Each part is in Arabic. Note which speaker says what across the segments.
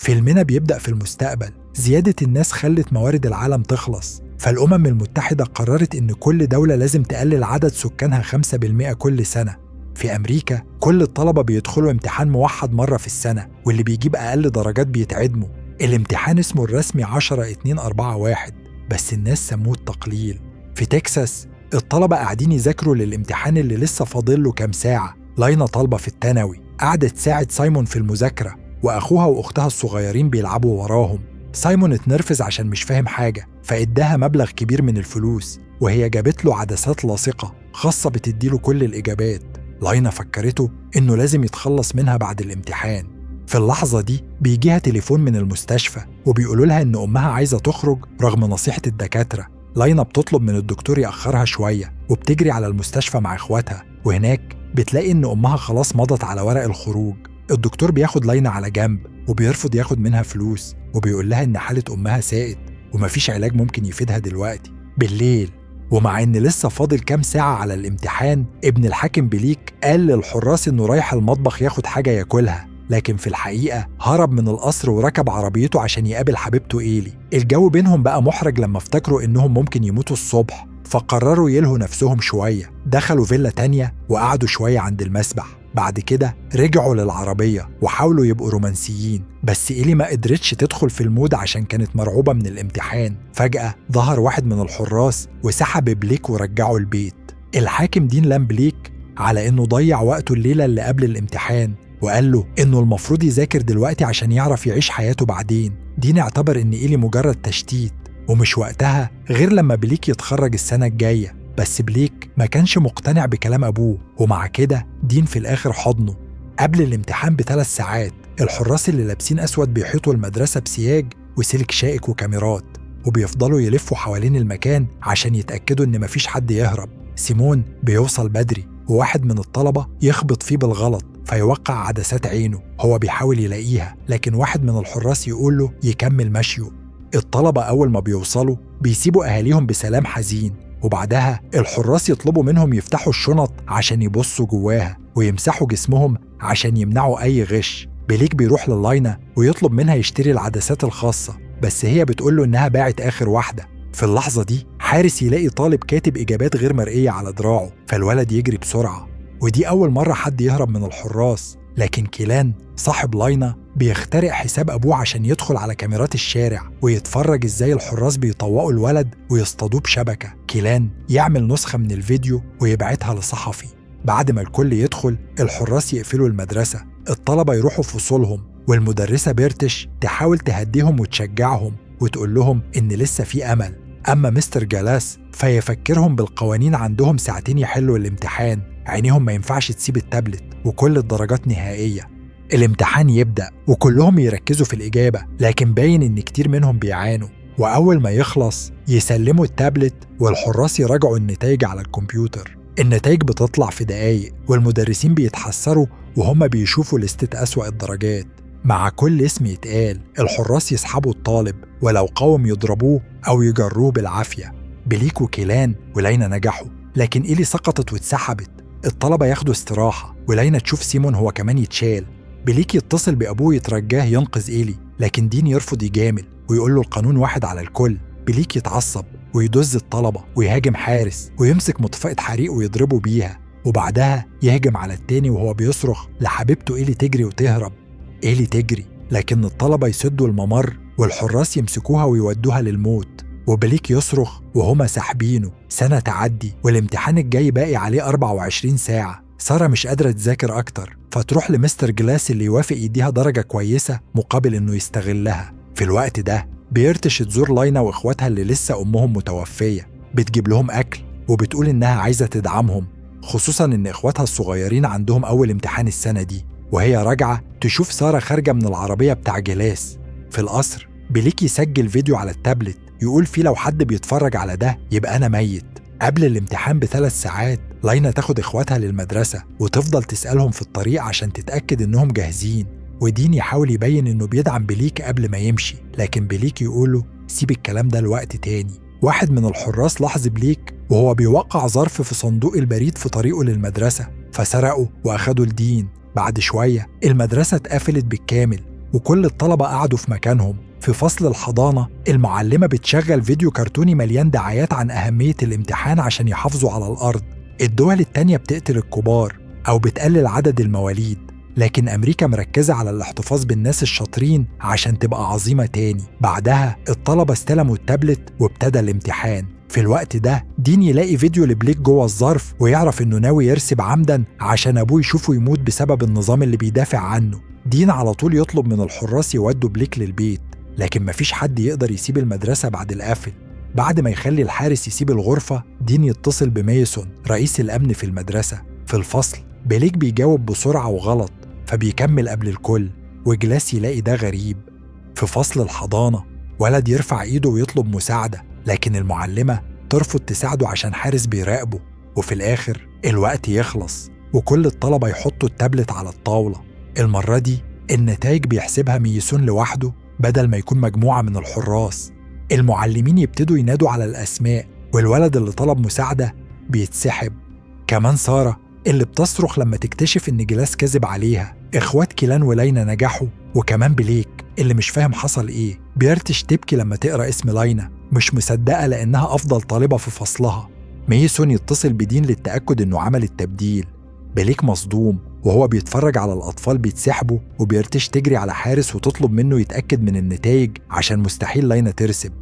Speaker 1: فيلمنا بيبدأ في المستقبل. زيادة الناس خلت موارد العالم تخلص، فالأمم المتحدة قررت إن كل دولة لازم تقلل عدد سكانها 5% كل سنة. في أمريكا كل الطلبة بيدخلوا امتحان موحد مرة في السنة، واللي بيجيب أقل درجات بيتعدموا. الامتحان اسمه الرسمي 10-2-4-1، بس الناس سموه التقليل. في تكساس الطلبة قاعدين يذاكروا للامتحان اللي لسه فاضل له كام ساعة. لاينا طالبة في الثانوي قعدت تساعد سايمون في المذاكرة، وأخوها وأختها الصغيرين بيلعبوا وراهم. سايمون اتنرفز عشان مش فاهم حاجة، فإداها مبلغ كبير من الفلوس، وهي جابت له عدسات لاصقة خاصة بتديله كل الإجابات. لاينا فكرته إنه لازم يتخلص منها بعد الامتحان. في اللحظة دي بيجيها تليفون من المستشفى، وبيقولوا لها إن أمها عايزة تخرج رغم نصيحة الدكاترة. لاينا بتطلب من الدكتور يأخرها شوية، وبتجري على المستشفى مع إخواتها، وهناك بتلاقي إن أمها خلاص مضت على ورق الخروج. الدكتور بياخد لاينا على جنب وبيرفض ياخد منها فلوس، وبيقول لها إن حالة أمها ساءت ومفيش علاج ممكن يفيدها دلوقتي. بالليل ومع إن لسه فاضل كام ساعة على الامتحان، ابن الحاكم بليك قال للحراس إنه رايح المطبخ ياخد حاجة ياكلها، لكن في الحقيقة هرب من القصر وركب عربيته عشان يقابل حبيبته إيلي. الجو بينهم بقى محرج لما افتكروا إنهم ممكن يموتوا الصبح، فقرروا يلهوا نفسهم شوية. دخلوا فيلا تانية وقعدوا شوية عند المسبح. بعد كده رجعوا للعربية وحاولوا يبقوا رومانسيين، بس إيلي ما قدرتش تدخل في المود عشان كانت مرعوبة من الامتحان. فجأة ظهر واحد من الحراس وسحب بليك ورجعه البيت. الحاكم دين لام بليك على إنه ضيع وقته الليلة اللي قبل الامتحان، وقال له إنه المفروض يذاكر دلوقتي عشان يعرف يعيش حياته بعدين. دين اعتبر إن إيلي مجرد تشتيت ومش وقتها غير لما بليك يتخرج السنة الجاية. بس بليك ما كانش مقتنع بكلام أبوه، ومع كده دين في الآخر حضنه. قبل الامتحان ب3 ساعات الحراس اللي لابسين أسود بيحيطوا المدرسة بسياج وسلك شائك وكاميرات، وبيفضلوا يلفوا حوالين المكان عشان يتأكدوا إن مفيش حد يهرب. سيمون بيوصل بدري، وواحد من الطلبة يخبط فيه بالغلط فيوقع عدسات عينه. هو بيحاول يلاقيها، لكن واحد من الحراس يقول له يكمل مشيه. الطلبة أول ما بيوصلوا بيسيبوا أهاليهم بسلام حزين، وبعدها الحراس يطلبوا منهم يفتحوا الشنط عشان يبصوا جواها ويمسحوا جسمهم عشان يمنعوا أي غش. بليك بيروح للاينا ويطلب منها يشتري العدسات الخاصة، بس هي بتقوله إنها باعت آخر واحدة. في اللحظة دي حارس يلاقي طالب كاتب إجابات غير مرئية على دراعه، فالولد يجري بسرعة. ودي أول مرة حد يهرب من الحراس، لكن كيلان صاحب لاينا بيخترق حساب أبوه عشان يدخل على كاميرات الشارع ويتفرج إزاي الحراس بيطوقوا الولد ويصطادوه بشبكة. كيلان يعمل نسخة من الفيديو ويبعتها لصحفي. بعد ما الكل يدخل الحراس يقفلوا المدرسة، الطلبة يروحوا فصولهم، والمدرسة بيرتش تحاول تهديهم وتشجعهم وتقول لهم إن لسه في أمل. أما مستر جلاس فيفكرهم بالقوانين، عندهم ساعتين يحلوا الامتحان، عينيهم ما ينفعش تسيب التابلت، وكل الدرجات نهائية. الامتحان يبدأ وكلهم يركزوا في الإجابة، لكن باين إن كتير منهم بيعانوا. وأول ما يخلص يسلموا التابلت والحراس يراجعوا النتائج على الكمبيوتر. النتائج بتطلع في دقايق، والمدرسين بيتحسروا وهم بيشوفوا لستة أسوأ الدرجات. مع كل اسم يتقال الحراس يسحبوا الطالب، ولو قاوم يضربوه أو يجروه بالعافية. بليك وكيلان ولينا نجحوا، لكن إيلي سقطت واتسحبت. الطلبة ياخدوا استراحة، ولينا تشوف سيمون هو كمان يتشال. بليك يتصل بأبوه يترجاه ينقذ إيلي، لكن دين يرفض يجامل ويقول له القانون واحد على الكل. بليك يتعصب ويدز الطلبة ويهاجم حارس ويمسك مطفئة حريق ويضربه بيها، وبعدها يهجم على التاني وهو بيصرخ لحبيبته إيلي تجري وتهرب. إيلي تجري، لكن الطلبة يسدوا الممر والحراس يمسكوها ويودوها للموت، وبليك يصرخ وهما ساحبينه. سنة تعدي والامتحان الجاي باقي عليه 24 ساعة. سارة مش قادرة تذاكر أكتر، فتروح لمستر جلاس اللي يوافق يديها درجة كويسة مقابل إنه يستغلها. في الوقت ده بيرتش تزور لاينا وإخواتها اللي لسه أمهم متوفية، بتجيب لهم أكل وبتقول إنها عايزة تدعمهم، خصوصاً إن إخواتها الصغيرين عندهم أول امتحان السنة دي. وهي راجعة تشوف سارة خارجة من العربية بتاع جلاس. في القصر بليك يسجل فيديو على التابلت يقول فيه لو حد بيتفرج على ده يبقى أنا ميت. قبل الامتحان ب3 ساعات لاينا تاخد إخواتها للمدرسة وتفضل تسألهم في الطريق عشان تتأكد إنهم جاهزين. ودين يحاول يبين إنه بيدعم بليك قبل ما يمشي، لكن بليك يقوله سيب الكلام ده لوقت تاني. واحد من الحراس لاحظ بليك وهو بيوقع ظرف في صندوق البريد في طريقه للمدرسة، فسرقه وأخده لدين. بعد شوية المدرسة اتقفلت بالكامل، وكل الطلبة قعدوا في مكانهم. في فصل الحضانة المعلمة بتشغل فيديو كرتوني مليان دعايات عن أهمية الامتحان عشان يحافظوا على الأرض. الدول التانية بتقتل الكبار أو بتقلل عدد المواليد، لكن أمريكا مركزة على الاحتفاظ بالناس الشاطرين عشان تبقى عظيمة تاني. بعدها الطلبة استلموا التابلت وابتدى الامتحان. في الوقت ده دين يلاقي فيديو لبليك جوه الظرف ويعرف إنه ناوي يرسب عمدا عشان أبوه يشوفه يموت بسبب النظام اللي بيدافع عنه. دين على طول يطلب من الحراس يودوا بليك للبيت، لكن مفيش حد يقدر يسيب المدرسة بعد القفل. بعد ما يخلي الحارس يسيب الغرفة، دين يتصل بميسون رئيس الأمن في المدرسة. في الفصل بليك بيجاوب بسرعة وغلط فبيكمل قبل الكل، وجلاس يلاقي ده غريب. في فصل الحضانة ولد يرفع إيده ويطلب مساعدة، لكن المعلمة ترفض تساعده عشان حارس بيراقبه. وفي الآخر الوقت يخلص وكل الطلبة يحطوا التابلت على الطاولة. المرة دي النتائج بيحسبها ميسون لوحده بدل ما يكون مجموعة من الحراس. المعلمين يبتدوا ينادوا على الأسماء والولد اللي طلب مساعدة بيتسحب. كمان سارة اللي بتصرخ لما تكتشف إن جلاس كذب عليها. إخوات كيلان ولينا نجحوا، وكمان بليك اللي مش فاهم حصل إيه. بيرتش تبكي لما تقرأ اسم لينا، مش مصدقة لأنها أفضل طالبة في فصلها. ميسون يتصل بدين للتأكد إنه عمل التبديل. بليك مصدوم وهو بيتفرج على الأطفال بيتسحبوا، وبيرتش تجري على حارس وتطلب منه يتأكد من النتائج عشان مستحيل لينا ترسب.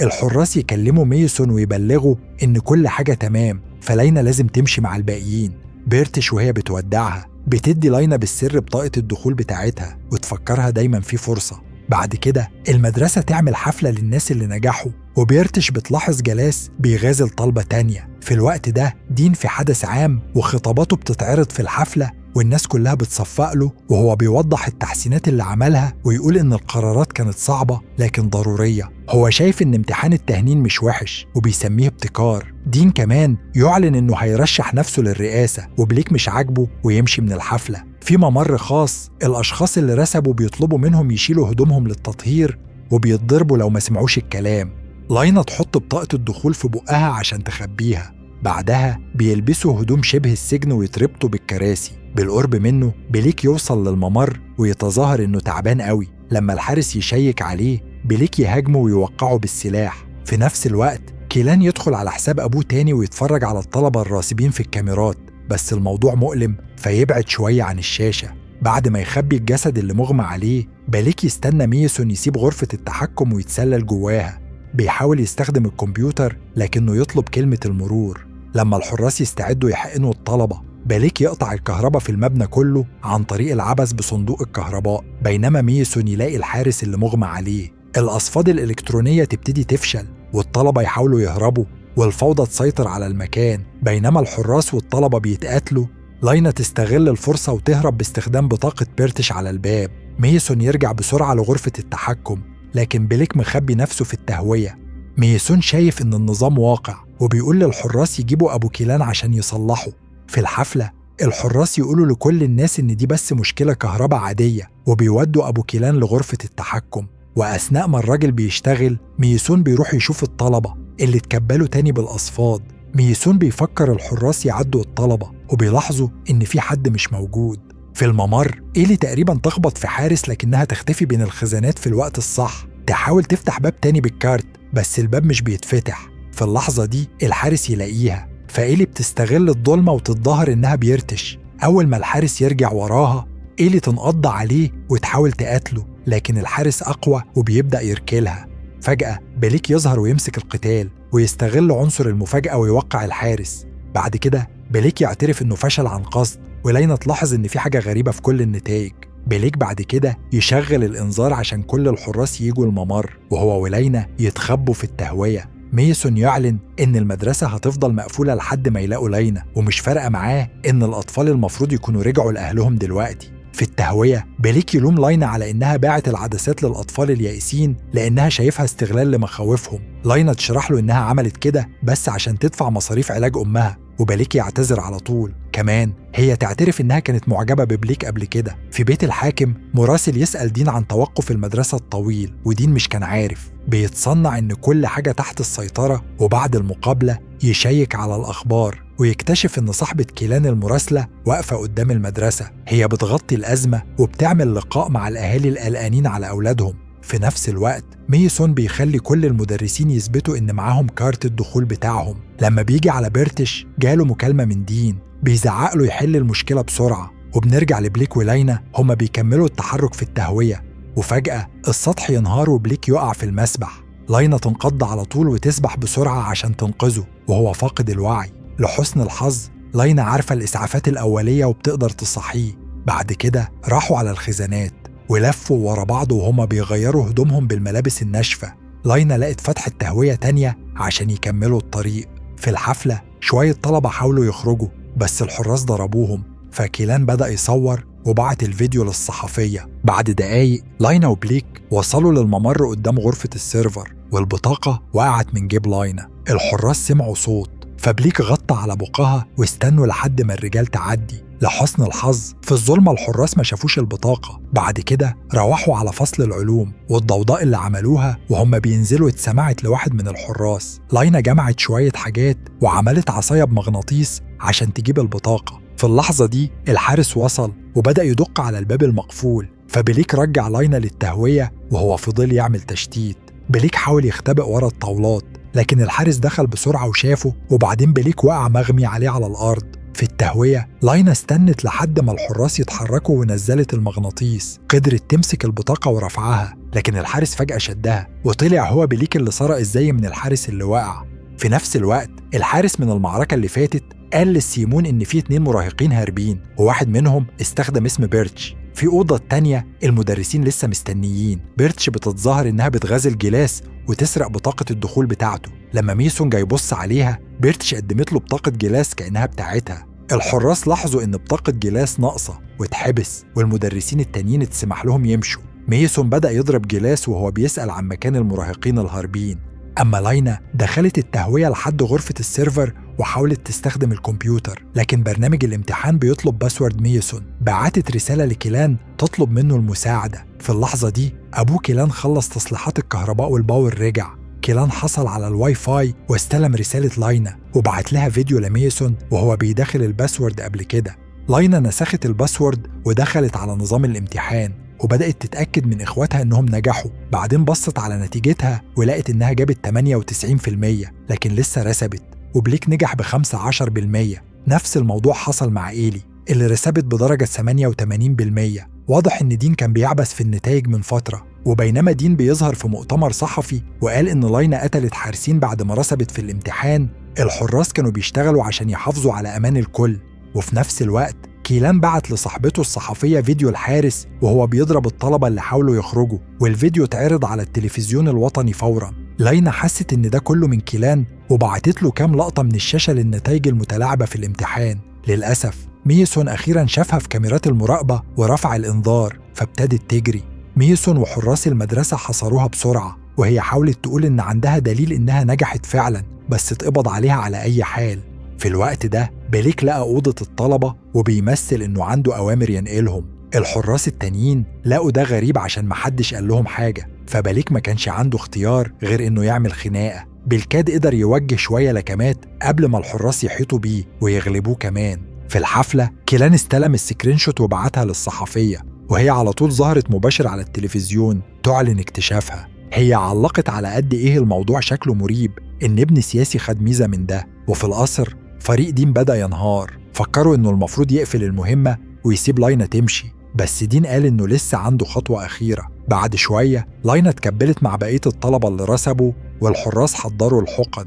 Speaker 1: الحراس يكلموا ميسون ويبلغوا إن كل حاجة تمام، فلينا لازم تمشي مع الباقيين. بيرتش وهي بتودعها بتدي لينا بالسر بطاقة الدخول بتاعتها وتفكرها دايما في فرصة. بعد كده المدرسة تعمل حفلة للناس اللي نجحوا، وبيرتش بتلاحظ جلاس بيغازل طلبة تانية. في الوقت ده دين في حدث عام وخطاباته بتتعرض في الحفلة، والناس كلها بتصفق له وهو بيوضح التحسينات اللي عملها ويقول إن القرارات كانت صعبة لكن ضرورية. هو شايف إن امتحان التهنين مش وحش وبيسميه ابتكار. دين كمان يعلن إنه هيرشح نفسه للرئاسة، وبليك مش عاجبه ويمشي من الحفلة. في ممر خاص الأشخاص اللي رسبوا بيطلبوا منهم يشيلوا هدومهم للتطهير وبيتضربوا لو ما سمعوش الكلام. لينا تحط بطاقة الدخول في بقها عشان تخبيها. بعدها بيلبسوا هدوم شبه السجن ويتربطوا بالكراسي. بالقرب منه بليك يوصل للممر ويتظاهر إنه تعبان قوي. لما الحارس يشيك عليه بليك يهاجمه ويوقعه بالسلاح. في نفس الوقت كيلان يدخل على حساب أبوه تاني ويتفرج على الطلبة الراسبين في الكاميرات، بس الموضوع مؤلم فيبعد شوية عن الشاشة. بعد ما يخبي الجسد اللي مغمى عليه، بليك يستنى ميسون يسيب غرفة التحكم ويتسلل جواها. بيحاول يستخدم الكمبيوتر لكنه يطلب كلمة المرور. لما الحراس يستعدوا يحقنوا الطلبة، بليك يقطع الكهرباء في المبنى كله عن طريق العبث بصندوق الكهرباء، بينما ميسون يلاقي الحارس اللي مغمى عليه. الأصفاد الإلكترونية تبتدي تفشل والطلبة يحاولوا يهربوا والفوضى تسيطر على المكان، بينما الحراس والطلبة بيتقاتلوا. لينا تستغل الفرصة وتهرب باستخدام بطاقة بيرتش على الباب. ميسون يرجع بسرعة لغرفة التحكم، لكن بليك مخبي نفسه في التهوية. ميسون شايف إن النظام واقع وبيقول للحراس يجيبوا أبو كيلان عشان يصلحوا. في الحفلة الحراس يقولوا لكل الناس إن دي بس مشكلة كهرباء عادية، وبيودوا أبو كيلان لغرفة التحكم. وأثناء ما الراجل بيشتغل، ميسون بيروح يشوف الطلبة اللي اتكبلوا تاني بالأصفاد. ميسون بيفكر الحراس يعدوا الطلبة، وبيلاحظوا إن في حد مش موجود. في الممر إيلي تقريبا تخبط في حارس لكنها تختفي بين الخزانات في الوقت الصح. تحاول تفتح باب تاني بالكارت بس الباب مش بيتفتح. في اللحظة دي الحارس يلاقيها، فإيلي بتستغل الظلمة وتتظاهر إنها بيرتش. أول ما الحارس يرجع وراها، إيلي تنقض عليه وتحاول تقاتله، لكن الحارس أقوى وبيبدأ يركلها. فجأة بليك يظهر ويمسك القتال ويستغل عنصر المفاجأة ويوقع الحارس. بعد كده بليك يعترف إنه فشل عن قصد، ولينا تلاحظ إن في حاجة غريبة في كل النتائج. بليك بعد كده يشغل الإنذار عشان كل الحراس ييجوا الممر، وهو ولينا يتخبوا في التهوية. ميسون يعلن إن المدرسة هتفضل مقفولة لحد ما يلاقوا لينا، ومش فارقة معاه إن الأطفال المفروض يكونوا رجعوا لأهلهم دلوقتي. في التهوية بليك يلوم لينا على إنها باعت العدسات للأطفال اليائسين لأنها شايفها استغلال لمخاوفهم. لينا تشرح له إنها عملت كده بس عشان تدفع مصاريف علاج أمها، وبليك يعتذر على طول. كمان هي تعترف إنها كانت معجبة ببليك قبل كده. في بيت الحاكم مراسل يسأل دين عن توقف المدرسة الطويل، ودين مش كان عارف. بيتصنع إن كل حاجة تحت السيطرة، وبعد المقابلة يشيك على الأخبار ويكتشف إن صاحبة كيلان المراسلة واقفة قدام المدرسة. هي بتغطي الأزمة وبتعمل لقاء مع الأهالي القلقانين على أولادهم. في نفس الوقت ميسون بيخلي كل المدرسين يثبتوا إن معاهم كارت الدخول بتاعهم. لما بيجي على بيرتش جاله مكالمة من دين بيزعق له يحل المشكلة بسرعة. وبنرجع لبليك ولينا هما بيكملوا التحرك في التهوية، وفجأة السطح ينهار وبليك يقع في المسبح. لينا تنقض على طول وتسبح بسرعة عشان تنقذه وهو فاقد الوعي. لحسن الحظ لينا عارفة الإسعافات الأولية وبتقدر تصحيه. بعد كده راحوا على الخزانات ولفوا ورا بعض وهما بيغيروا هدومهم بالملابس الناشفة. لينا لقت فتحة تهوية تانية عشان يكملوا الطريق. في الحفلة شوية طلبة حاولوا يخرجوا بس الحراس ضربوهم، فكيلان بدأ يصور وبعت الفيديو للصحفية. بعد دقايق لينا وبليك وصلوا للممر قدام غرفة السيرفر، والبطاقة وقعت من جيب لينا. الحراس سمعوا صوت فبليك غطى على بقها واستنوا لحد ما الرجال تعدي. لحسن الحظ في الظلمة الحراس ما شافوش البطاقة. بعد كده روحوا على فصل العلوم، والضوضاء اللي عملوها وهم بينزلوا اتسمعت لواحد من الحراس. لينا جمعت شوية حاجات وعملت عصاية بمغناطيس عشان تجيب البطاقة. في اللحظة دي الحارس وصل وبدأ يدق على الباب المقفول، فبليك رجع لينا للتهوية وهو فضل يعمل تشتيت. بليك حاول يختبئ ورا الطاولات لكن الحارس دخل بسرعة وشافه، وبعدين بليك وقع مغمي عليه على الأرض. في التهوية لينا استنت لحد ما الحراس يتحركوا ونزلت المغناطيس. قدرت تمسك البطاقة ورفعها، لكن الحارس فجأة شدها وطلع هو بليك اللي سرق الزي من الحارس اللي وقع. في نفس الوقت الحارس من المعركة اللي فاتت قال للسيمون إن في 2 مراهقين هاربين وواحد منهم استخدم اسم بيرتش. في أوضة تانية المدرسين لسه مستنيين. بيرتش بتتظاهر إنها بتغازل جلاس وتسرق بطاقة الدخول بتاعته. لما ميسون جاي يبص عليها بيرتش قدمت له بطاقة جلاس كأنها بتاعتها. الحراس لاحظوا إن بطاقة جلاس ناقصة واتحبس، والمدرسين التانيين اتسمح لهم يمشوا. ميسون بدأ يضرب جلاس وهو بيسأل عن مكان المراهقين الهاربين. أما لينا دخلت التهوية لحد غرفة السيرفر وحاولت تستخدم الكمبيوتر، لكن برنامج الامتحان بيطلب باسورد ميسون. بعتت رسالة لكيلان تطلب منه المساعدة. في اللحظة دي أبوه كيلان خلص تصليحات الكهرباء والباور رجع. كيلان حصل على الواي فاي واستلم رسالة لينا وبعت لها فيديو لميسون وهو بيدخل الباسورد قبل كده. لينا نسخت الباسورد ودخلت على نظام الامتحان وبدأت تتأكد من إخواتها إنهم نجحوا. بعدين بصت على نتيجتها ولقت إنها جابت 98%، لكن لسه رسبت. وبليك نجح ب15%. نفس الموضوع حصل مع إيلي اللي رسبت بدرجة 88%. واضح إن دين كان بيعبث في النتائج من فترة. وبينما دين بيظهر في مؤتمر صحفي وقال إن لينا قتلت حارسين بعد ما رسبت في الامتحان، الحراس كانوا بيشتغلوا عشان يحافظوا على أمان الكل. وفي نفس الوقت كيلان بعت لصاحبته الصحفية فيديو الحارس وهو بيضرب الطلبة اللي حاولوا يخرجوا، والفيديو اتعرض على التلفزيون الوطني فوراً. لينا حست إن ده كله من كيلان وبعتت له كام لقطة من الشاشة للنتائج المتلاعبة في الامتحان. للأسف ميسون أخيراً شافها في كاميرات المراقبة ورفع الإنذار فابتدت تجري. ميسون وحراس المدرسة حصروها بسرعة وهي حاولت تقول إن عندها دليل إنها نجحت فعلاً، بس اتقبض عليها على أي حال. في الوقت ده بليك لقى أوضة الطلبة وبيمثل إنه عنده أوامر ينقلهم. الحراس التانيين لقوا ده غريب عشان محدش قال لهم حاجة، فبليك ما كانش عنده اختيار غير إنه يعمل خناقة. بالكاد قدر يوجه شوية لكمات قبل ما الحراس يحيطوا بيه ويغلبوه كمان. في الحفلة كيلان استلم السكرين شوت وبعتها للصحفية، وهي على طول ظهرت مباشر على التلفزيون تعلن اكتشافها. هي علقت على قد إيه الموضوع شكله مريب إن ابن سياسي خد ميزة من ده. وفي القصر فريق دين بدأ ينهار. فكروا إنه المفروض يقفل المهمة ويسيب لينا تمشي، بس دين قال إنه لسه عنده خطوة أخيرة. بعد شوية لينا اتكبلت مع بقية الطلبة اللي رسبوا والحراس حضروا الحقن.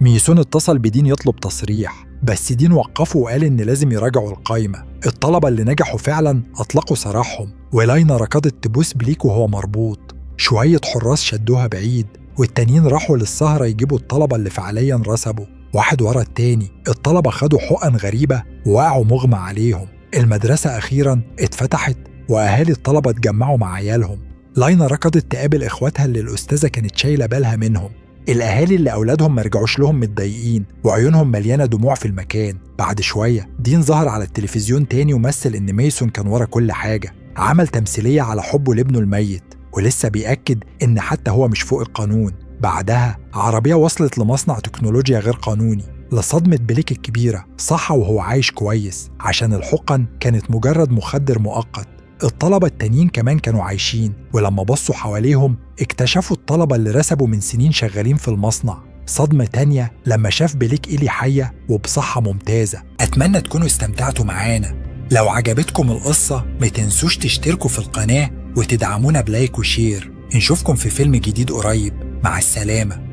Speaker 1: ميسون اتصل بدين يطلب تصريح، بس دين وقفه وقال إن لازم يراجعوا القايمة. الطلبة اللي نجحوا فعلا أطلقوا سراحهم، ولينا ركضت تبوس بليك وهو مربوط. شوية حراس شدوها بعيد والتانيين راحوا للسهرة يجيبوا الطلبة اللي فعليا رسبوا. واحد ورا التاني الطلبة خدوا حقن غريبة ووقعوا مغمى عليهم. المدرسة أخيراً اتفتحت وأهالي الطلبة اتجمعوا مع عيالهم. لينا ركضت تقابل إخواتها اللي الأستاذة كانت شايلة بالها منهم. الأهالي اللي أولادهم ما رجعوش لهم متضايقين وعيونهم مليانة دموع في المكان. بعد شوية دين ظهر على التلفزيون تاني ومثل إن ميسون كان ورا كل حاجة، عمل تمثيلية على حبه لابنه الميت، ولسه بيأكد إن حتى هو مش فوق القانون. بعدها عربية وصلت لمصنع تكنولوجيا غير قانوني. لصدمة بليك الكبيرة صحى وهو عايش كويس عشان الحقن كانت مجرد مخدر مؤقت. الطلبة التانيين كمان كانوا عايشين، ولما بصوا حواليهم اكتشفوا الطلبة اللي رسبوا من سنين شغالين في المصنع. صدمة تانية لما شاف بليك إيلي حية وبصحة ممتازة. أتمنى تكونوا استمتعتوا معانا. لو عجبتكم القصة ما تنسوش تشتركوا في القناة وتدعمونا بلايك وشير. نشوفكم في فيلم جديد قريب. مع السلامة.